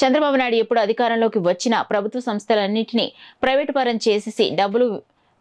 చంద్రబాబు నాయుడు ఎప్పుడు అధికారంలోకి వచ్చినా ప్రభుత్వ సంస్థలన్నింటినీ ప్రైవేటు పరం చేసేసి డబ్బులు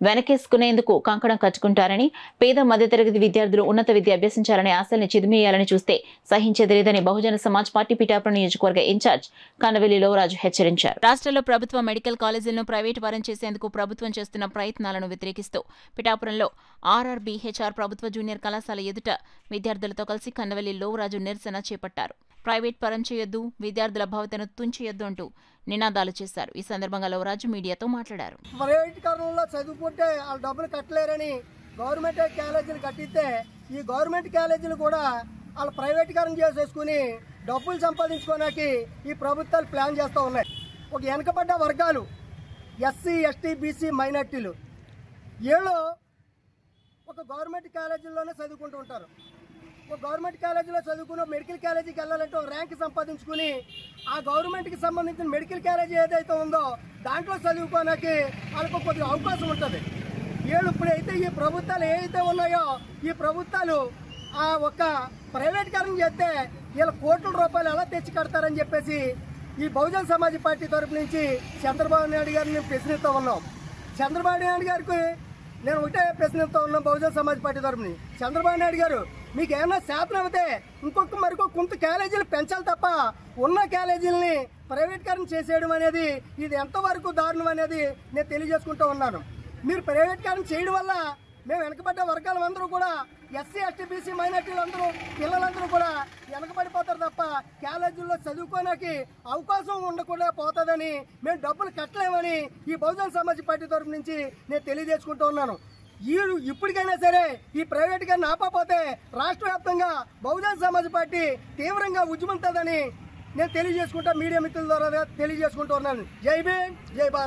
వెనకేసుకునేందుకు కంకణం కట్టుకుంటారని, పేద మధ్యతరగతి విద్యార్థులు ఉన్నత విద్య అభ్యసించాలనే ఆశల్ని చిదిమేయాలని చూస్తే సహించేది లేదని బహుజన సమాజ్ పార్టీ పిఠాపురం నియోజకవర్గ ఇన్ఛార్జ్ కండవెల్లి లోవరాజు హెచ్చరించారు. రాష్ట్రంలో ప్రభుత్వ మెడికల్ కాలేజీలను ప్రైవేటు పరం చేసేందుకు ప్రభుత్వం చేస్తున్న ప్రయత్నాలను వ్యతిరేకిస్తూ పిఠాపురంలో ఆర్ఆర్బీహెచ్ఆర్ ప్రభుత్వ జూనియర్ కళాశాల ఎదుట విద్యార్థులతో కలిసి కండవెల్లి లోవరాజు నిరసన చేపట్టారు. ప్రైవేట్ పరం చేయొద్దు, విద్యార్థుల భవితను తుంచేయొద్దు అంటూ నినాదాలు చేశారు. ఈ సందర్భంగా లోవరాజు మీడియాతో మాట్లాడారు. ప్రైవేట్ కాలంలో చదువుకుంటే వాళ్ళు డబ్బులు కట్టలేరని గవర్నమెంట్ కాలేజీలు కట్టిస్తే ఈ గవర్నమెంట్ కాలేజీలు కూడా వాళ్ళు ప్రైవేటీకరణ చేసేసుకుని డబ్బులు సంపాదించుకోవడానికి ఈ ప్రభుత్వాలు ప్లాన్ చేస్తూ ఉన్నాయి. ఒక వెనకబడ్డ వర్గాలు ఎస్సీ, ఎస్టీ, బీసీ, మైనార్టీలు వీళ్ళు ఒక గవర్నమెంట్ కాలేజీల్లోనే చదువుకుంటూ ఉంటారు. ఒక గవర్నమెంట్ కాలేజీలో చదువుకుని మెడికల్ కాలేజీకి వెళ్ళాలంటే ఒక ర్యాంక్ సంపాదించుకుని ఆ గవర్నమెంట్కి సంబంధించిన మెడికల్ కాలేజీ ఏదైతే ఉందో దాంట్లో చదువుకోవడానికి వాళ్ళకు కొద్దిగా అవకాశం ఉంటుంది. వీళ్ళు ఇప్పుడైతే ఈ ప్రభుత్వాలు ఏవైతే ఉన్నాయో ఈ ప్రభుత్వాలు ఆ ఒక్క ప్రైవేటీకరణ చేస్తే వీళ్ళ కోట్ల రూపాయలు ఎలా తెచ్చి కడతారని చెప్పేసి ఈ బహుజన సమాజ్ పార్టీ తరఫు నుంచి చంద్రబాబు నాయుడు గారిని ప్రశ్నిస్తూ ఉన్నాం. చంద్రబాబు నాయుడు గారికి నేను ఒకటే ప్రశ్నిస్తూ ఉన్నాం బహుజన సమాజ్ పార్టీ తరఫుని. చంద్రబాబు నాయుడు గారు మీకు ఏమన్నా శాతం అయితే మరికొక కొంత కాలేజీలు పెంచాలి తప్ప ఉన్న కాలేజీలని ప్రైవేటీకరణ చేసేయడం అనేది ఇది ఎంతవరకు దారుణం అనేది నేను తెలియజేసుకుంటూ ఉన్నాను. మీరు ప్రైవేటీకరణ చేయడం వల్ల మేము వెనకబడ్డ వర్గాలందరూ కూడా ఎస్సీ, ఎస్టీ, బీసీ, మైనార్టీలందరూ పిల్లలందరూ కూడా వెనకబడిపోతారు తప్ప కాలేజీల్లో చదువుకోవడానికి అవకాశం ఉండకుండా పోతుందని, మేము డబ్బులు కట్టలేమని ఈ బహుజన సమాజ్ పార్టీ తరఫు నుంచి నేను తెలియజేసుకుంటూ ఉన్నాను. ఇప్పటికైనా సరే ఈ ప్రైవేటీకరణ ఆపకపోతే రాష్ట్ర వ్యాప్తంగా బహుజన సమాజ్ పార్టీ తీవ్రంగా ఉద్యమిస్తుందని నేను తెలియజేసుకుంటా మీడియా మిత్రుల ద్వారా తెలియజేసుకుంటూ ఉన్నాను. జై భీమ్, జై భారత్.